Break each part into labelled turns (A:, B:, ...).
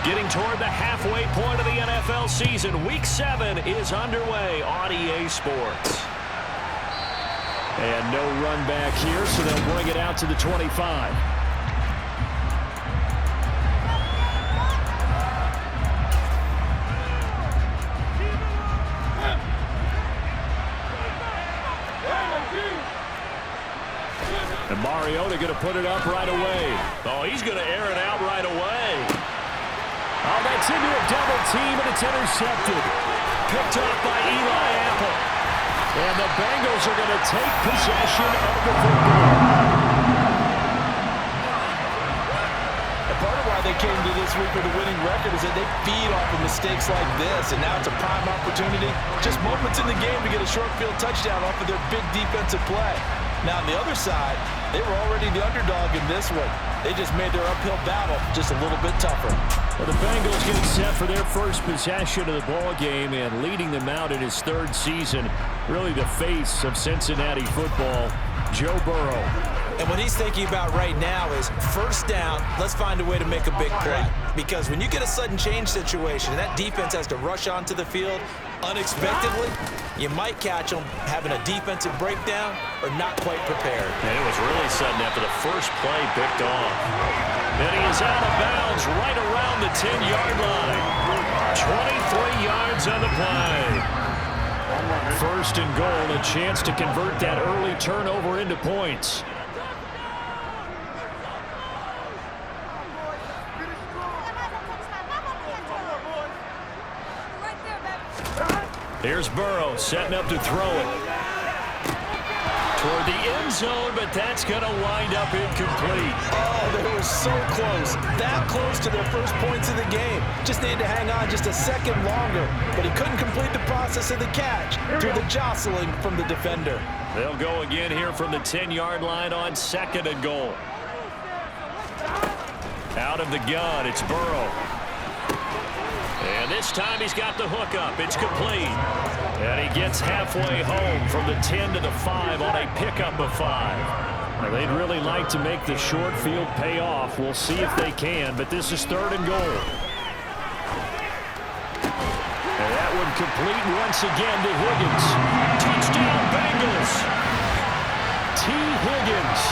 A: Getting toward the halfway point of the NFL season. Week 7 is underway on EA Sports. And no run back here, so they'll bring it out to the 25. And Mariota going to put it up right away. Oh, he's going to air it out right away. Oh, that's into a double team, and it's intercepted. Picked up by Eli Apple. And the Bengals are going to take possession of the football.
B: And part of why they came to this week with a winning record is that they feed off of mistakes like this, and now it's a prime opportunity, just moments in the game to get a short field touchdown off of their big defensive play. Now, on the other side, they were already the underdog in this one. They just made their uphill battle just a little bit tougher.
A: Well, the Bengals getting set for their first possession of the ball game and leading them out in his 3rd season. Really the face of Cincinnati football, Joe Burrow.
B: And what he's thinking about right now is first down, let's find a way to make a big play. Because when you get a sudden change situation, and that defense has to rush onto the field unexpectedly, you might catch them having a defensive breakdown or not quite prepared.
A: And it was really sudden after the first play picked off. And he is out of bounds right around the 10-yard line. 23 yards on the play. First and goal, a chance to convert that early turnover into points. Here's Burrow setting up to throw it. Toward the end zone, but that's going to wind up incomplete.
B: Oh, they were so close. That close to their first points of the game. Just needed to hang on just a second longer, but he couldn't complete the process of the catch through the jostling from the defender.
A: They'll go again here from the 10-yard line on 2nd and goal. Out of the gun, it's Burrow. And this time he's got the hook up. It's complete. And he gets halfway home from the 10 to the 5 on a pickup of 5. Well, they'd really like to make the short field pay off. We'll see if they can, but this is 3rd and goal. And that one complete once again to Higgins. Touchdown, Bengals. T. Higgins,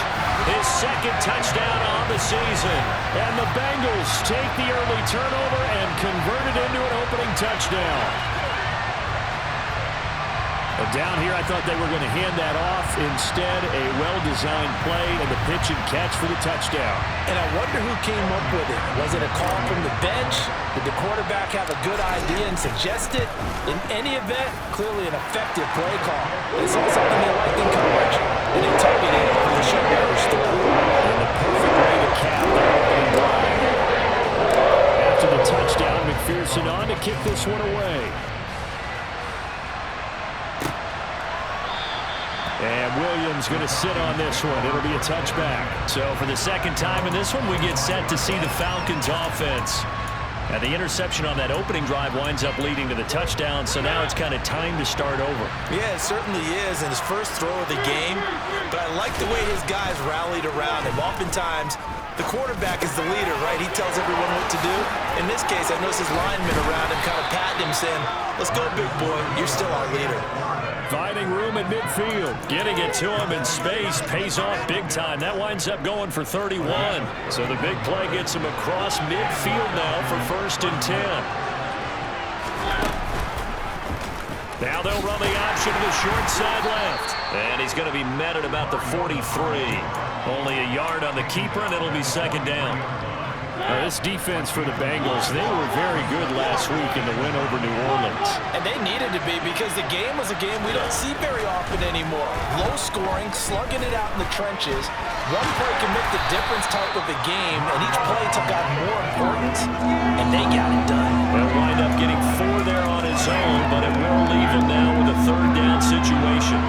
A: his 2nd touchdown on the season. And the Bengals take the early turnover and convert it into an opening touchdown. But down here, I thought they were going to hand that off. Instead, a well-designed play and the pitch and catch for the touchdown.
B: And I wonder who came up with it. Was it a call from the bench? Did the quarterback have a good idea and suggest it? In any event, clearly an effective play call. They saw something they liked in coverage, and they targeted it for the short-yardage throw.
A: And the perfect way to cap that opening drive. After the touchdown, McPherson on to kick this one away. And Williams going to sit on this one. It'll be a touchback. So for the 2nd time in this one, we get set to see the Falcons offense. And the interception on that opening drive winds up leading to the touchdown, so now it's kind of time to start over.
B: Yeah, it certainly is in his first throw of the game. But I like the way his guys rallied around him. Oftentimes, the quarterback is the leader, right? He tells everyone what to do. In this case, I noticed his linemen around him kind of patting him, saying, let's go, big boy. You're still our leader.
A: Finding room at midfield. Getting it to him in space pays off big time. That winds up going for 31. So the big play gets him across midfield now for 1st and 10. Now they'll run the option to the short side left. And he's going to be met at about the 43. Only a yard on the keeper, and it'll be 2nd down. This defense for the Bengals, they were very good last week in the win over New Orleans.
B: And they needed to be because the game was a game we don't see very often anymore. Low scoring, slugging it out in the trenches. One play can make the difference type of a game, and each play took on more importance, and they got it done.
A: They'll wind up getting 4 there on his own, but it will leave him now with a 3rd down situation.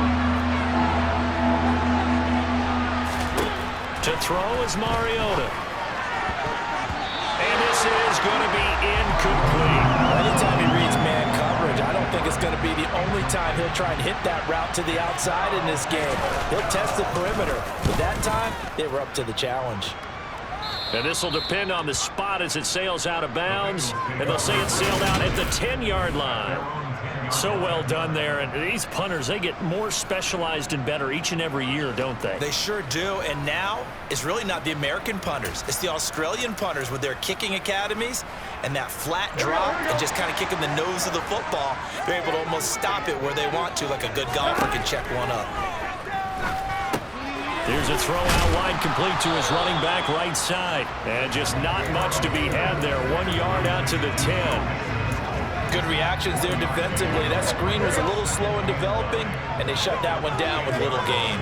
A: To throw is Mariota. And this is going to be incomplete.
B: Anytime he reads man coverage, I don't think it's going to be the only time he'll try and hit that route to the outside in this game. He'll test the perimeter, but that time, they were up to the challenge.
A: And this will depend on the spot as it sails out of bounds. And they'll say it sailed out at the 10-yard line. So well done there. And these punters, they get more specialized and better each and every year, don't they?
B: They sure do. And now it's really not the American punters. It's the Australian punters with their kicking academies and that flat drop and just kind of kicking the nose of the football. They're able to almost stop it where they want to, like a good golfer can check one up.
A: Here's a throw out wide, complete to his running back right side. And just not much to be had there. 1 yard out to the 10.
B: Good reactions there defensively. That screen was a little slow in developing, and they shut that one down with little gain.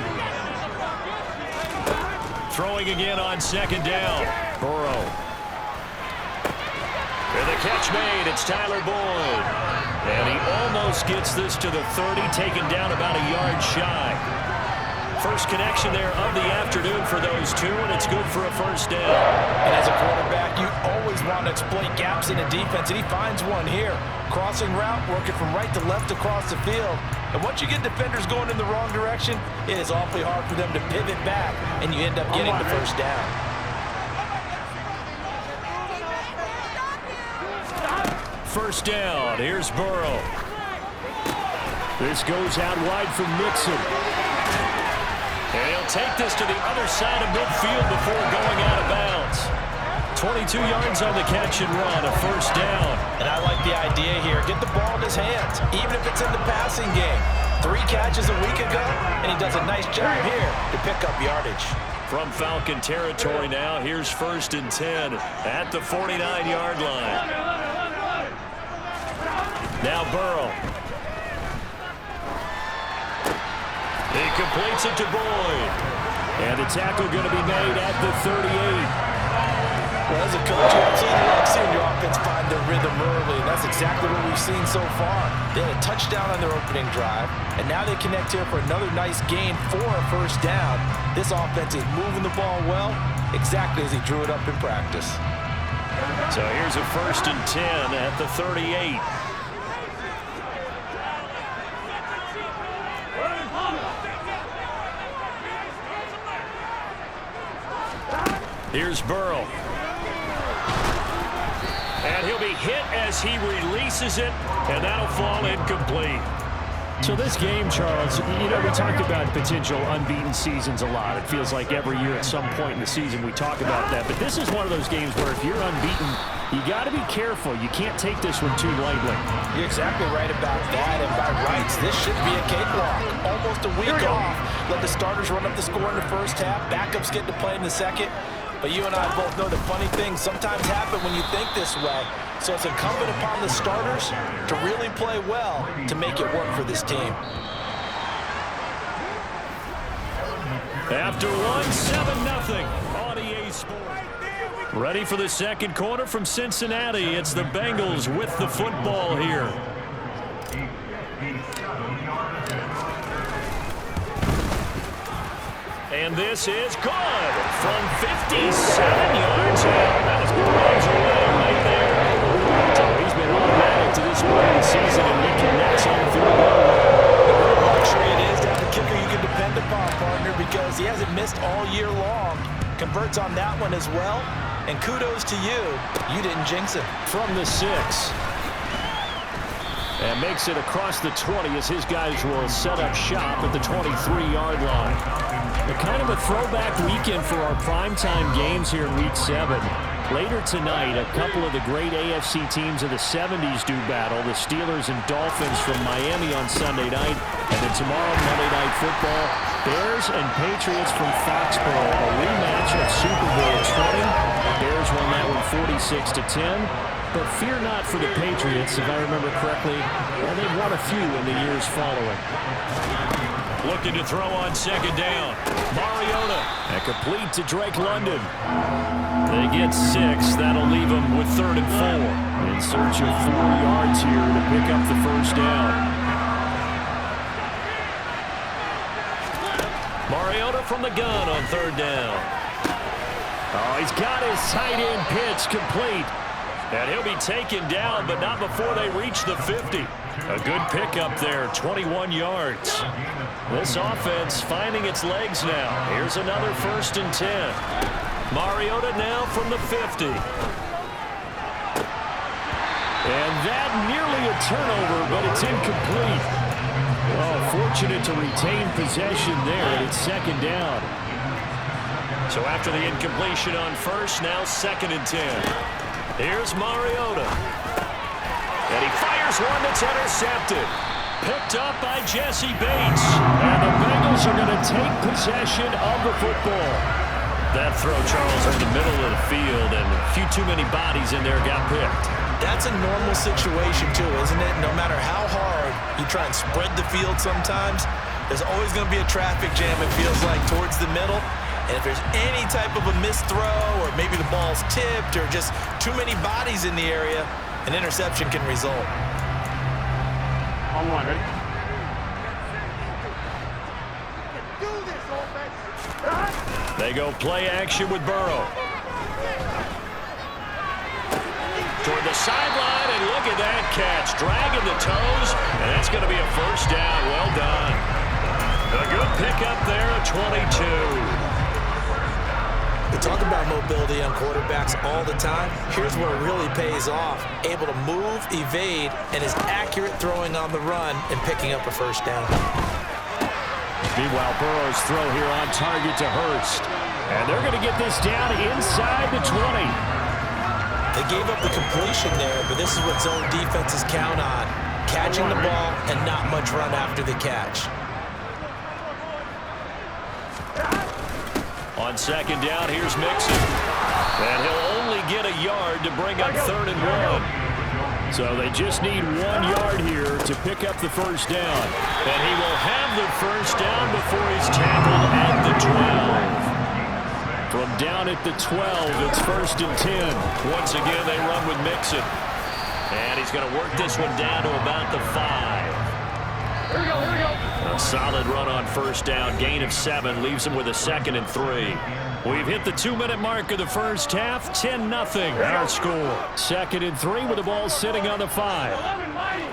A: Throwing again on second down. Burrow. And the catch made. It's Tyler Boyd. And he almost gets this to the 30, taken down about a yard shy. First connection there of the afternoon for those two, and it's good for a first down.
B: And as a quarterback, you always want to exploit gaps in a defense, and he finds one here. Crossing route, working from right to left across the field. And once you get defenders going in the wrong direction, it is awfully hard for them to pivot back, and you end up getting the first down.
A: First down, here's Burrow. This goes out wide for Mixon. And he'll take this to the other side of midfield before going out of bounds. 22 yards on the catch and run, a first down.
B: And I like the idea here. Get the ball in his hands, even if it's in the passing game. 3 catches a week ago, and he does a nice job here to pick up yardage.
A: From Falcon territory now, here's 1st and 10 at the 49-yard line. Now Burrow. He completes it to Boyd. And the tackle going to be made at the 38.
B: Well, as a coach, you absolutely love seeing your offense find their rhythm early, and that's exactly what we've seen so far. They had a touchdown on their opening drive, and now they connect here for another nice gain for a first down. This offense is moving the ball well, exactly as he drew it up in practice.
A: So here's a 1st and 10 at the 38. Here's Burrow. And he'll be hit as he releases it, and that'll fall incomplete. So this game, Charles, you know, we talked about potential unbeaten seasons a lot. It feels like every year at some point in the season we talk about that. But this is one of those games where if you're unbeaten, you got to be careful. You can't take this one too lightly.
B: You're exactly right about that. And by rights, this should be a cakewalk. Almost a week off. Let the starters run up the score in the first half. Backups get to play in the second. But you and I both know the funny things sometimes happen when you think this way. So it's incumbent upon the starters to really play well to make it work for this team.
A: After one, 7-0 on EA Sports. Ready for the second quarter from Cincinnati. It's the Bengals with the football here. And this is good from 57 yards out. That was miles away right there. So he's been automatic to this point of the season, and he connects on the field goal.
B: The luxury it is to have a kicker you can depend upon, partner, because he hasn't missed all year long. Converts on that one as well. And kudos to you. You didn't jinx it.
A: From the 6. And makes it across the 20 as his guys will set up shop at the 23-yard line. Kind of a throwback weekend for our primetime games here in Week 7. Later tonight, a couple of the great AFC teams of the 70s do battle. The Steelers and Dolphins from Miami on Sunday night. And then tomorrow, Monday Night Football, Bears and Patriots from Foxborough. A rematch of Super Bowl 20. Bears won that one 46-10. But fear not for the Patriots, if I remember correctly. They've won a few in the years following. Looking to throw on second down. Mariota. And complete to Drake London. They get 6. That'll leave them with 3rd and 4. In search of 4 yards here to pick up the first down. Mariota from the gun on 3rd down. Oh, he's got his tight end pitch complete. And he'll be taken down, but not before they reach the 50. A good pickup there, 21 yards. This offense finding its legs now. Here's another 1st and 10. Mariota now from the 50. And that nearly a turnover, but it's incomplete. Oh, fortunate to retain possession there, and it's second down. So after the incompletion on first, now 2nd and 10. Here's Mariota. And he fires one that's intercepted. Picked up by Jesse Bates. And the Bengals are going to take possession of the football. That throw, Charles, in the middle of the field, and a few too many bodies in there got picked. That's a normal situation, too, isn't it? No matter how hard you try and spread the field sometimes, there's always going to be a traffic jam, it feels like, towards the middle. And if there's any type of a missed throw, or maybe the ball's tipped, or just too many bodies in the area, an interception can result.
C: On one, ready?
A: They go play action with Burrow. Toward the sideline, and look at that catch. Dragging the toes, and that's going to be a first down. Well done. A good pickup there at 22.
B: We talk about mobility on quarterbacks all the time. Here's where it really pays off. Able to move, evade, and is accurate throwing on the run and picking up a first down.
A: Meanwhile, Burrow's throw here on target to Hurst. And they're going to get this down inside the 20.
B: They gave up the completion there, but this is what zone defenses count on. Catching the ball and not much run after the catch.
A: On second down, here's Mixon. And he'll only get a yard to bring up 3rd and 1. So they just need 1 yard here to pick up the first down. And he will have the first down before he's tackled at the 12. From down at the 12, it's 1st and 10. Once again, they run with Mixon. And he's going to work this one down to about the 5.
C: Here we go, here we go.
A: A solid run on first down. Gain of 7 leaves him with a 2nd and 3. We've hit the 2-minute mark of the first half. 10-0 our score. 2nd and 3 with the ball sitting on the 5.
C: 11, Mighty.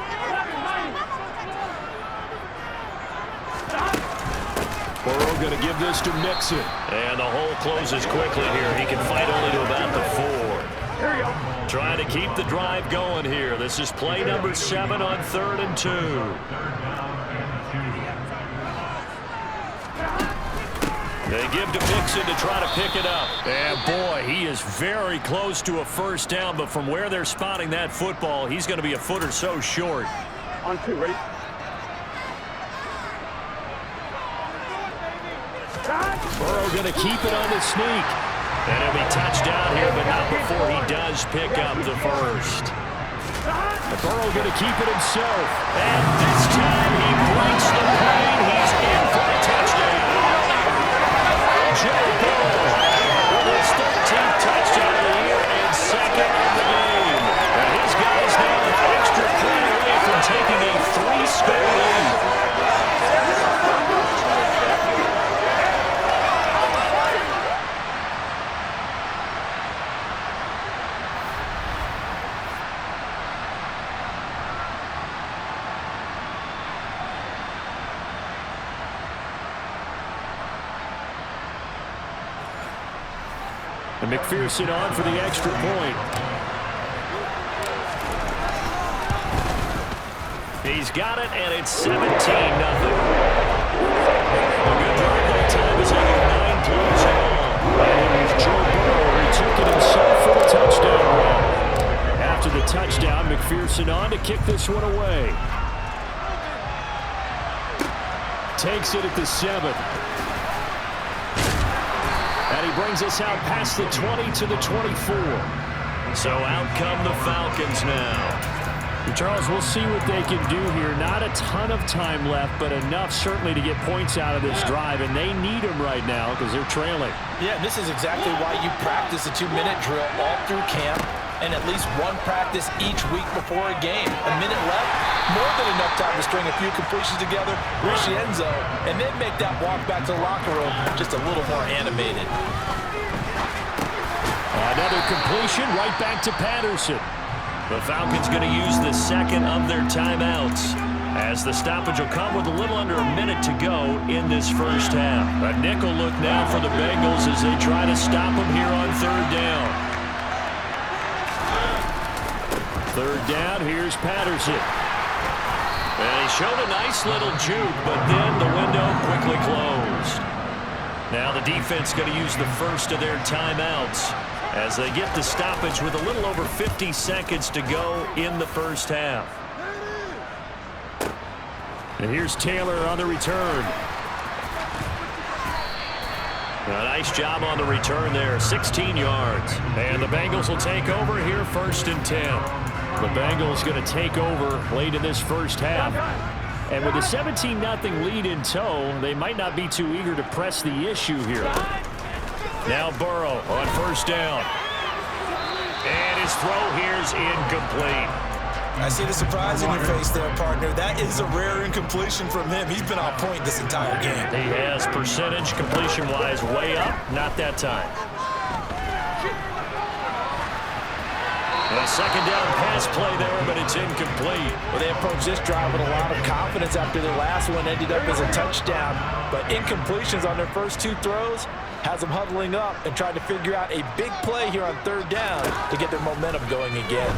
A: Burrow going to give this to Mixon. And the hole closes quickly here. He can fight only to about the 4.
C: Here we go.
A: Trying to keep the drive going here. This is play number 7 on 3rd and 2. They give to Mixon to try to pick it up. And boy, he is very close to a first down, but from where they're spotting that football, he's going to be a foot or so short.
C: On 2, ready?
A: Burrow going to keep it on the sneak. And he'll be touched down here, but not before he does pick up the first. Burrow going to keep it himself. And this time he breaks the plane. He's in for the touchdown. Joe Burrow with his 13th touchdown of the year and 2nd in the game. And his guys now an extra point away from taking a 3-score lead. And McPherson on for the extra point. He's got it, and it's 17-0. A good drive that time as they go 9 plays long. And it was Joe Burrow who took it himself for the touchdown run. After the touchdown, McPherson on to kick this one away. Takes it at the 7. And he brings us out past the 20 to the 24. So out come the Falcons now. Charles, we'll see what they can do here. Not a ton of time left, but enough certainly to get points out of this drive, and they need them right now because they're trailing.
B: Yeah, this is exactly why you practice a 2-minute drill all through camp and at least one practice each week before a game. A minute left, more than enough time to string a few completions together, reach the end zone, and then make that walk back to the locker room just a little more animated.
A: Another completion right back to Patterson. The Falcons going to use the 2nd of their timeouts. As the stoppage will come with a little under a minute to go in this first half. A nickel look now for the Bengals as they try to stop them here on third down. Third down, here's Patterson. And he showed a nice little juke, but then the window quickly closed. Now the defense going to use the first of their timeouts as they get the stoppage with a little over 50 seconds to go in the first half. And here's Taylor on the return. A nice job on the return there, 16 yards. And the Bengals will take over here, 1st and 10. The Bengals going to take over late in this first half. And with a 17-0 lead in tow, they might not be too eager to press the issue here. Now Burrow on 1st down. And his throw here's incomplete.
B: I see the surprise in your face there, partner. That is a rare incompletion from him. He's been on point this entire game.
A: He has percentage completion-wise way up. Not that time. A 2nd down pass play there, but it's incomplete.
B: Well, they approached this drive with a lot of confidence after their last one ended up as a touchdown. But incompletions on their first 2 throws has them huddling up and trying to figure out a big play here on 3rd down to get their momentum going again.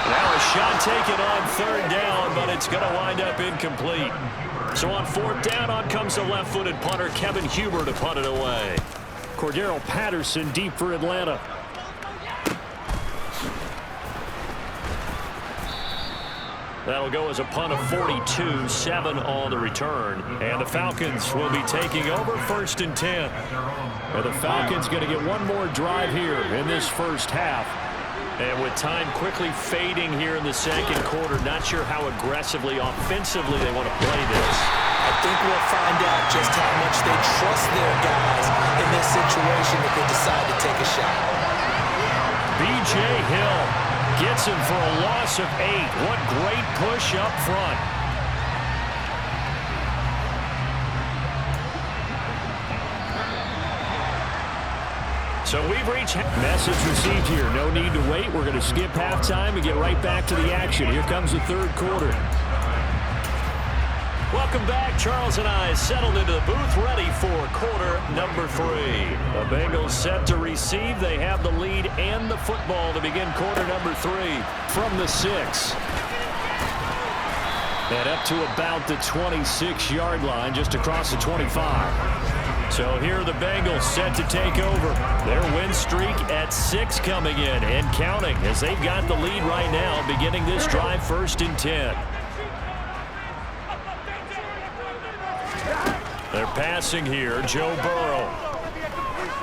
A: Now a shot taken on 3rd down, but it's going to wind up incomplete. So on 4th down, on comes the left-footed punter, Kevin Huber, to punt it away. Cordero Patterson deep for Atlanta. That'll go as a punt of 42, 7 on the return. And the Falcons will be taking over 1st and 10. And the Falcons going to get one more drive here in this first half. And with time quickly fading here in the 2nd quarter, not sure how aggressively, offensively they want to play this.
B: I think we'll find out just how much they trust their guys in this situation if they decide to take a shot.
A: B.J. Hill gets him for a loss of 8. What great push up front. So we've reached message received here. No need to wait. We're going to skip halftime and get right back to the action. Here comes the 3rd quarter. Welcome back. Charles and I settled into the booth ready for quarter number 3. The Bengals set to receive. They have the lead and the football to begin quarter number 3 from the 6. And up to about the 26-yard line, just across the 25. So here are the Bengals set to take over. Their win streak at 6 coming in and counting as they've got the lead right now beginning this drive 1st and 10. They're passing here. Joe Burrow.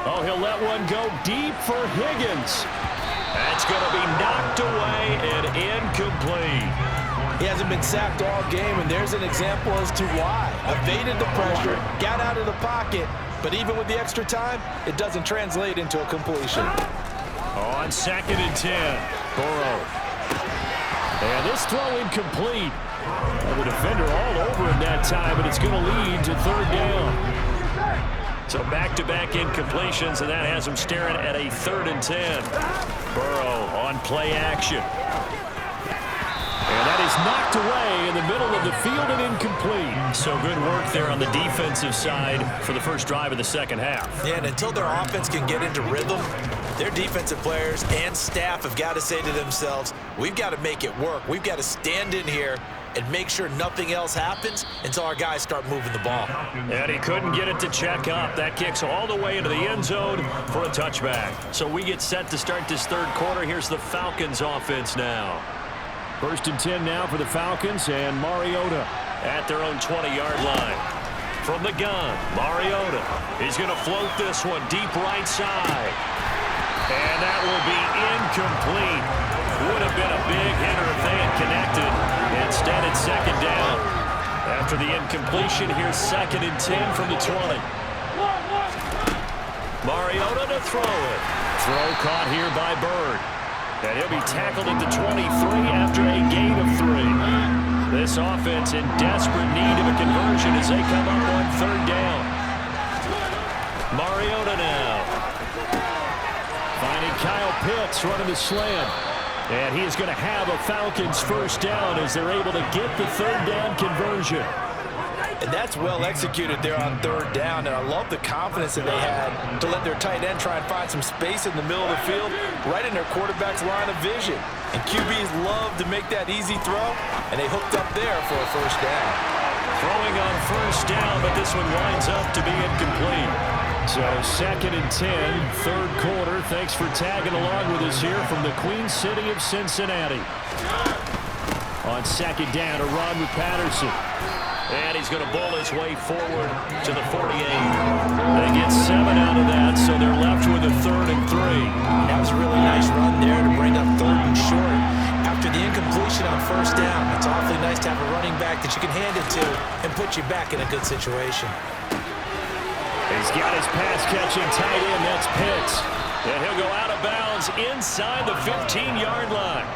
A: Oh, he'll let one go deep for Higgins. That's going to be knocked away and incomplete.
B: He hasn't been sacked all game, and there's an example as to why. Evaded the pressure, got out of the pocket, but even with the extra time, it doesn't translate into a completion.
A: On 2nd and 10, Burrow. And this throw incomplete. And the defender all over him that time, but it's going to lead to 3rd down. So back-to-back incompletions, and that has him staring at a 3rd and 10. Burrow on play action. And that is knocked away in the middle of the field and incomplete. So good work there on the defensive side for the first drive of the 2nd half.
B: Yeah, and until their offense can get into rhythm, their defensive players and staff have got to say to themselves, we've got to make it work. We've got to stand in here and make sure nothing else happens until our guys start moving the ball.
A: And he couldn't get it to check up. That kicks all the way into the end zone for a touchback. So we get set to start this 3rd quarter. Here's the Falcons offense now. 1st and 10 now for the Falcons, and Mariota at their own 20-yard line. From the gun, Mariota is going to float this one deep right side. And that will be incomplete. Would have been a big hitter if they had connected. Instead, it's 2nd down. After the incompletion, here's 2nd and 10 from the 20. Mariota to throw it. Throw caught here by Bird. And he'll be tackled at the 23 after a gain of 3. This offense in desperate need of a conversion as they come up on 3rd down. Mariota now. Finding Kyle Pitts running the slant. And he is going to have a Falcons first down as they're able to get the third down conversion.
B: And that's well executed there on third down. And I love the confidence that they had to let their tight end try and find some space in the middle of the field, right in their quarterback's line of vision. And QBs love to make that easy throw, and they hooked up there for a first down.
A: Throwing on first down, but this one winds up to be incomplete. So 2nd and 10, third quarter. Thanks for tagging along with us here from the Queen City of Cincinnati. On 2nd down, a run with Patterson. And he's going to bowl his way forward to the 48. They get 7 out of that, so they're left with a 3rd and 3.
B: That was a really nice run there to bring up 3rd and short. After the incompletion on first down, it's awfully nice to have a running back that you can hand it to and put you back in a good situation.
A: He's got his pass-catching tight end. That's Pitts. And he'll go out of bounds inside the 15-yard line.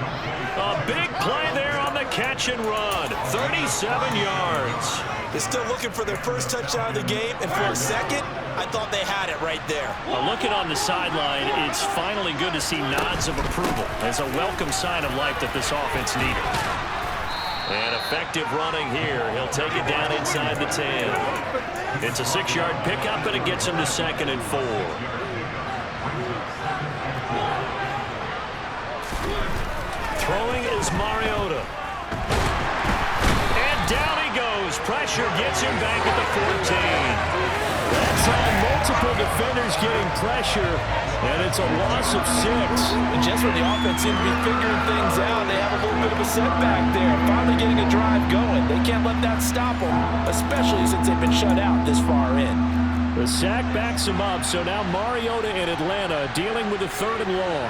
A: A big play there on the catch and run. 37 yards.
B: They're still looking for their first touchdown of the game, and for a second, I thought they had it right there.
A: Looking on the sideline, it's finally good to see nods of approval as a welcome sign of life that this offense needed. And effective running here. He'll take it down inside the 10. It's a 6-yard pickup, and it gets him to 2nd and 4. Throwing is Mariota. And down he goes. Pressure gets him back at the 14. That's on multiple defenders getting pressure, and it's a loss of 6.
B: And just when the offense seemed to be figuring things out, they have a little bit of a setback there. Finally getting a drive going. They can't let that stop them, especially since they've been shut out this far in.
A: The sack backs him up, so now Mariota in Atlanta dealing with a 3rd and long.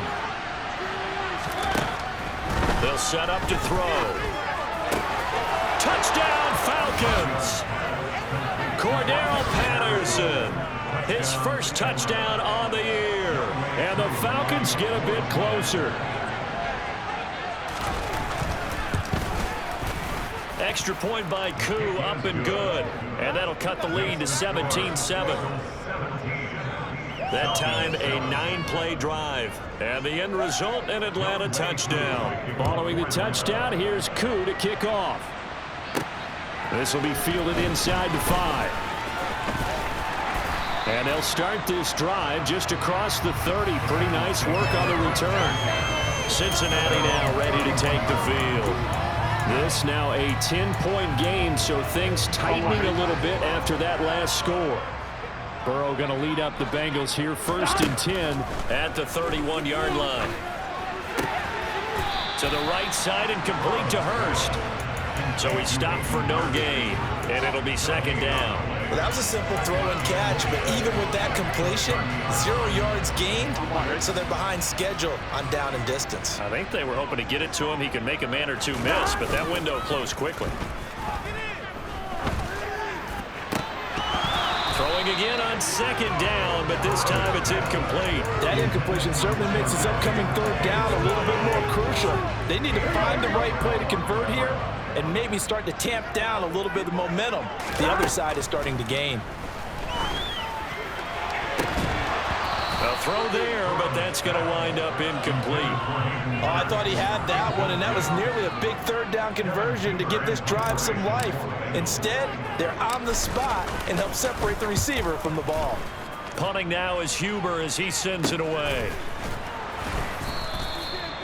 A: They'll set up to throw. Touchdown, Falcons! Cordero Patterson, his first touchdown on the year. And the Falcons get a bit closer. Extra point by Koo, up and good. And that'll cut the lead to 17-7. That time, a 9-play drive. And the end result, an Atlanta touchdown. Following the touchdown, here's Koo to kick off. This will be fielded inside the 5. And they'll start this drive just across the 30. Pretty nice work on the return. Cincinnati now ready to take the field. This now a 10-point game, so things tightening a little bit after that last score. Burrow going to lead up the Bengals here, 1st and 10 at the 31-yard line. To the right side and complete to Hurst. So he stopped for no gain, and it'll be 2nd down.
B: Well, that was a simple throw and catch, but even with that completion, 0 yards gained, so they're behind schedule on down and distance.
A: I think they were hoping to get it to him. He could make a man or two miss, but that window closed quickly. Throwing again on 2nd down, but this time it's incomplete.
B: That incompletion certainly makes this upcoming 3rd down a little bit more crucial. They need to find the right play to convert here and maybe start to tamp down a little bit of momentum the other side is starting to gain.
A: A throw there, but that's going to wind up incomplete.
B: Oh, I thought he had that one, and that was nearly a big 3rd down conversion to give this drive some life. Instead, they're on the spot and help separate the receiver from the ball.
A: Punting now is Huber as he sends it away.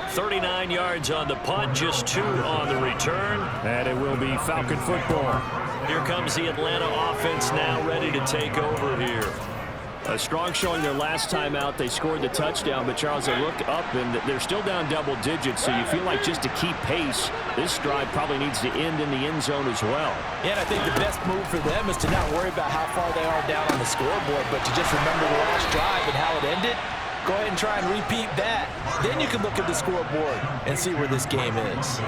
A: 39 yards on the punt, just 2 on the return. And it will be Falcon football. Here comes the Atlanta offense now ready to take over here. A strong showing their last time out. They scored the touchdown, but Charles, they look up and they're still down double digits, so you feel like just to keep pace, this drive probably needs to end in the end zone as well.
B: Yeah, and I think the best move for them is to not worry about how far they are down on the scoreboard, but to just remember the last drive and how it ended. Go ahead and try and repeat that. Then you can look at the scoreboard and see where this game is.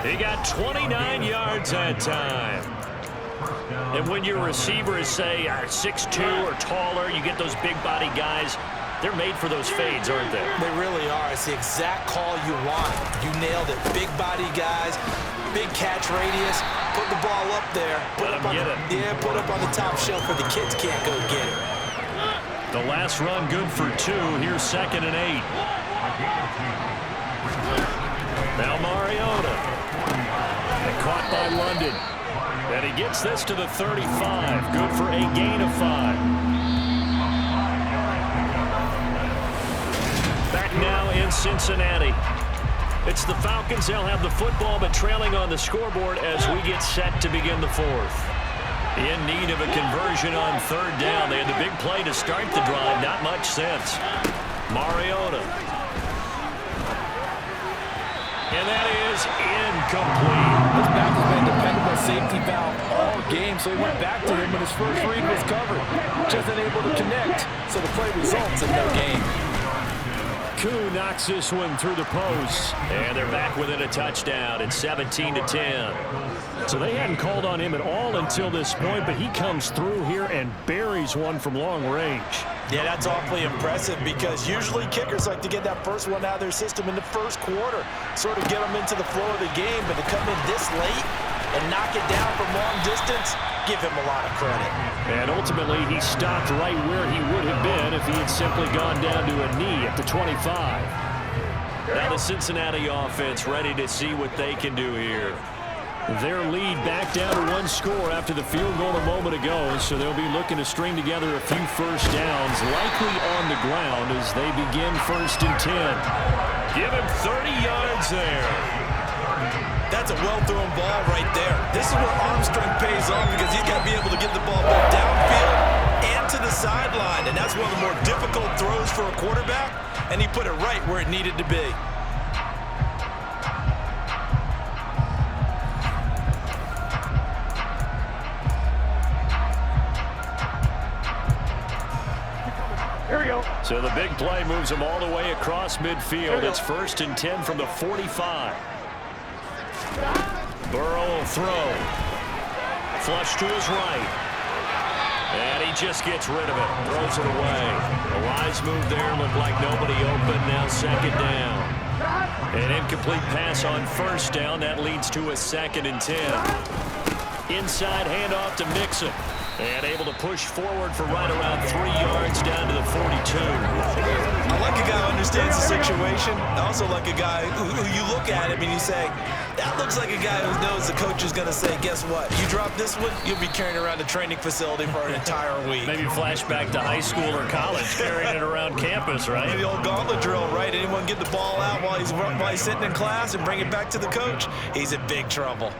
A: He got 29 yards that time. And when your receivers, say, are 6'2" or taller, you get those big-body guys, they're made for those fades, aren't they?
B: They really are. It's the exact call you want. You nailed it. Big-body guys, big catch radius. Put the ball up there. Put up on the top shelf where the kids can't go get it.
A: The last run good for 2. Here's 2nd and 8. Now Mariota. And caught by London. And he gets this to the 35. Good for a gain of 5. Back now in Cincinnati. It's the Falcons. They'll have the football, but trailing on the scoreboard as we get set to begin the 4th. In need of a conversion on 3rd down. They had the big play to start the drive. Not much sense. Mariota. And that is incomplete.
B: This back has been a dependable safety valve all game, so he went back to him when his first read was covered. Just unable to connect, so the play results in no gain.
A: Koo knocks this one through the post, and they're back within a touchdown. It's 17-10. So they hadn't called on him at all until this point, but he comes through here and buries one from long range.
B: Yeah, that's awfully impressive because usually kickers like to get that first one out of their system in the first quarter, sort of get them into the flow of the game, but to come in this late and knock it down from long distance, give him a lot of credit.
A: And ultimately, he stopped right where he would have been if he had simply gone down to a knee at the 25. Now the Cincinnati offense ready to see what they can do here. Their lead back down to 1 score after the field goal a moment ago, so they'll be looking to string together a few first downs, likely on the ground as they begin 1st and 10. Give him 30 yards there.
B: That's a well-thrown ball right there. This is where arm strength pays off because he's got to be able to get the ball both downfield and to the sideline, and that's one of the more difficult throws for a quarterback, and he put it right where it needed to be.
C: Here we go.
A: So the big play moves him all the way across midfield. It's 1st and 10 from the 45. Burrow will throw. Flush to his right. And he just gets rid of it. Throws it away. A wise move there. Looked like nobody open. Now 2nd down. An incomplete pass on 1st down. That leads to a 2nd and 10. Inside handoff to Mixon. And able to push forward for right around 3 yards down to the 42.
B: I like a guy who understands the situation. I also like a guy who you look at him and you say, that looks like a guy who knows the coach is going to say, guess what? You drop this one, you'll be carrying around a training facility for an entire week.
A: Maybe flashback to high school or college, carrying it around campus, right?
B: The old gauntlet drill, right? Anyone get the ball out while he's sitting in class and bring it back to the coach? He's in big trouble.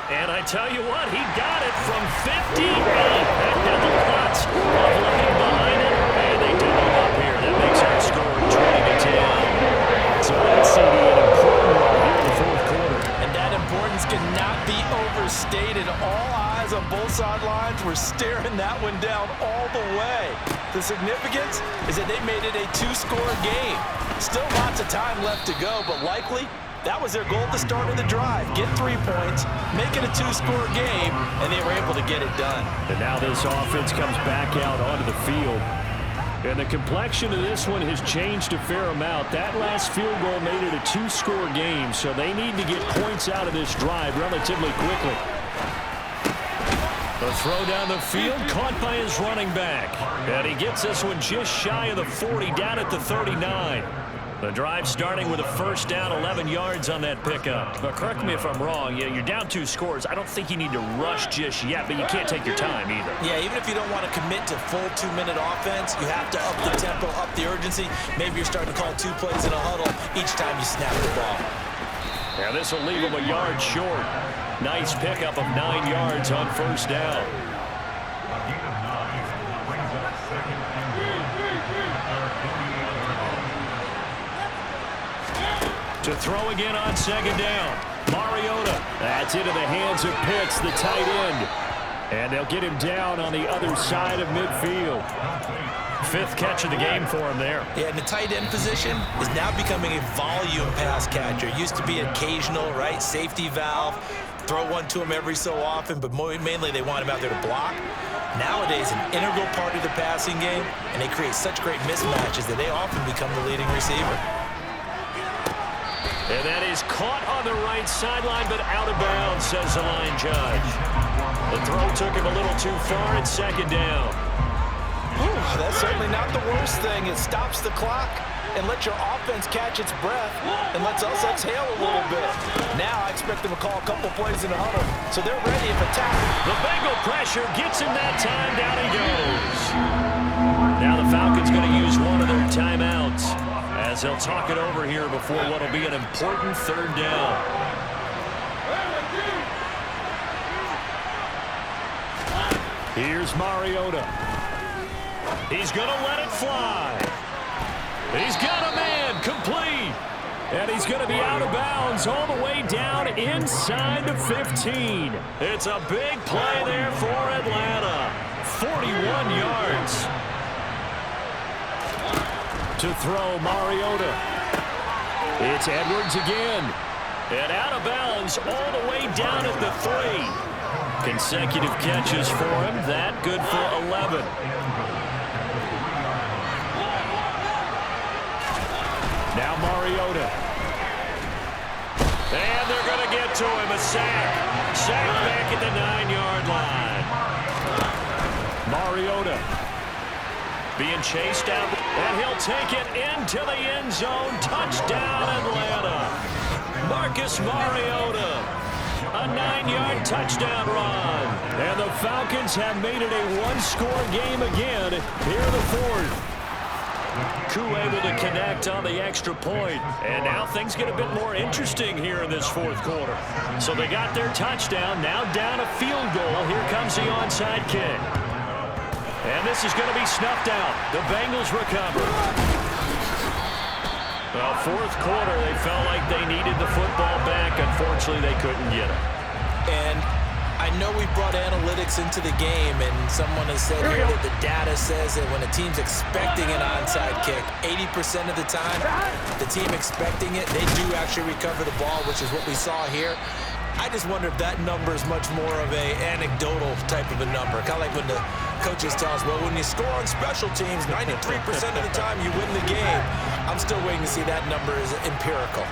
A: And I tell you what, he got it from 58. That had the lots of looking behind it. And they double up here. That makes our score 20-10. So that's an important one here in the 4th quarter.
B: And that importance cannot be overstated. All eyes on both sidelines were staring that one down all the way. The significance is that they made it a 2-score game. Still lots of time left to go, but likely that was their goal at the start of the drive. Get 3 points, make it a 2-score game, and they were able to get it done.
A: And now this offense comes back out onto the field. And the complexion of this one has changed a fair amount. That last field goal made it a 2-score game, so they need to get points out of this drive relatively quickly. The throw down the field, caught by his running back. And he gets this one just shy of the 40, down at the 39. The drive starting with a 1st down, 11 yards on that pickup. But correct me if I'm wrong, you're down 2 scores. I don't think you need to rush just yet, but you can't take your time either.
B: Yeah, even if you don't want to commit to full 2-minute offense, you have to up the tempo, up the urgency. Maybe you're starting to call 2 plays in a huddle each time you snap the ball.
A: Yeah, this will leave him a yard short. Nice pickup of 9 yards on 1st down. To throw again on 2nd down. Mariota. That's into the hands of Pitts, the tight end. And they'll get him down on the other side of midfield. 5th catch of the game for him there.
B: Yeah, and the tight end position is now becoming a volume pass catcher. Used to be occasional, right? Safety valve. Throw one to him every so often, but mainly they want him out there to block. Nowadays, an integral part of the passing game, and they create such great mismatches that they often become the leading receiver.
A: And that is caught on the right sideline, but out of bounds, says the line judge. The throw took him a little too far. It's second down.
B: Whew, that's certainly not the worst thing. It stops the clock and lets your offense catch its breath and lets us exhale a little bit. Now I expect them to call a couple plays in the huddle, so they're ready if attacked.
A: The Bengal pressure gets him that time. Down he goes. Now the Falcons going to use one of their timeouts as they'll talk it over here before what will be an important third down. Here's Mariota. He's going to let it fly. He's got a man, complete. And he's going to be out of bounds all the way down inside the 15. It's a big play there for Atlanta. 41 yards. To throw, Mariota. It's Edwards again. And out of bounds all the way down at the 3. Consecutive catches for him. That good for 11. Now Mariota. And they're going to get to him. A sack. Sack back at the 9-yard line. Mariota being chased out. And he'll take it into the end zone. Touchdown, Atlanta. Marcus Mariota. A 9-yard touchdown run. And the Falcons have made it a one-score game again here in the fourth. Koo able to connect on the extra point. And now things get a bit more interesting here in this fourth quarter. So they got their touchdown. Now down a field goal. Here comes the onside kick. And this is going to be snuffed out. The Bengals recover. Well, fourth quarter, they felt like they needed the football back. Unfortunately, they couldn't get it.
B: And I know we brought analytics into the game, and someone has said here that the data says that when a team's expecting an onside kick, 80% of the time, the team expecting it, they do actually recover the ball, which is what we saw here. I just wonder if that number is much more of a anecdotal type of a number. Kind of like when the coaches tell us, well, when you score on special teams, 93% of the time you win the game. I'm still waiting to see that number is empirical.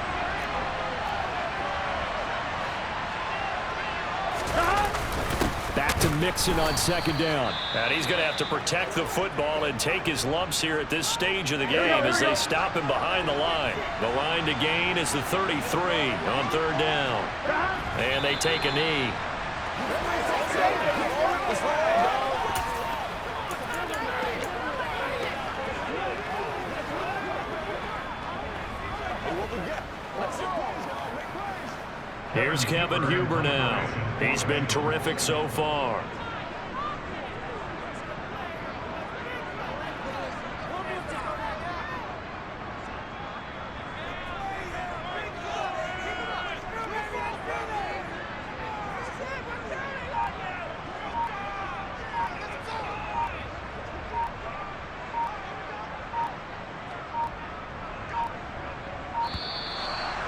A: Back to Mixon on second down. And he's going to have to protect the football and take his lumps here at this stage of the game as they stop him behind the line. The line to gain is the 33 on third down. And they take a knee. Here's Kevin Huber now. He's been terrific so far.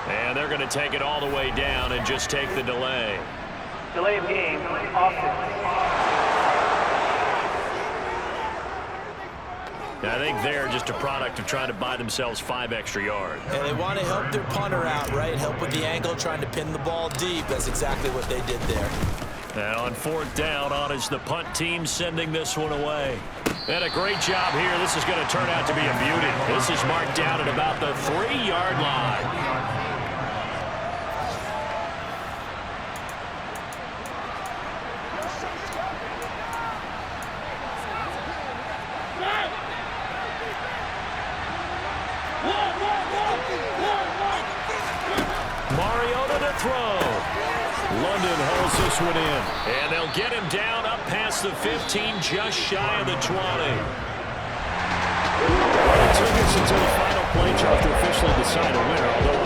A: And they're going to take it all the way down and just take the delay.
C: Delay of game, offense.
A: I think they're just a product of trying to buy themselves 5 extra yards.
B: And they want to help their punter out, right? Help with the angle, trying to pin the ball deep. That's exactly what they did there.
A: And on fourth down, on is the punt team sending this one away. And a great job here. This is going to turn out to be a beauty. This is marked down at about the 3-yard line. Mariota to throw. London holds this one in. And they'll get him down up past the 15, just shy of the 20. It took us until the final play chart to officially decide a winner, although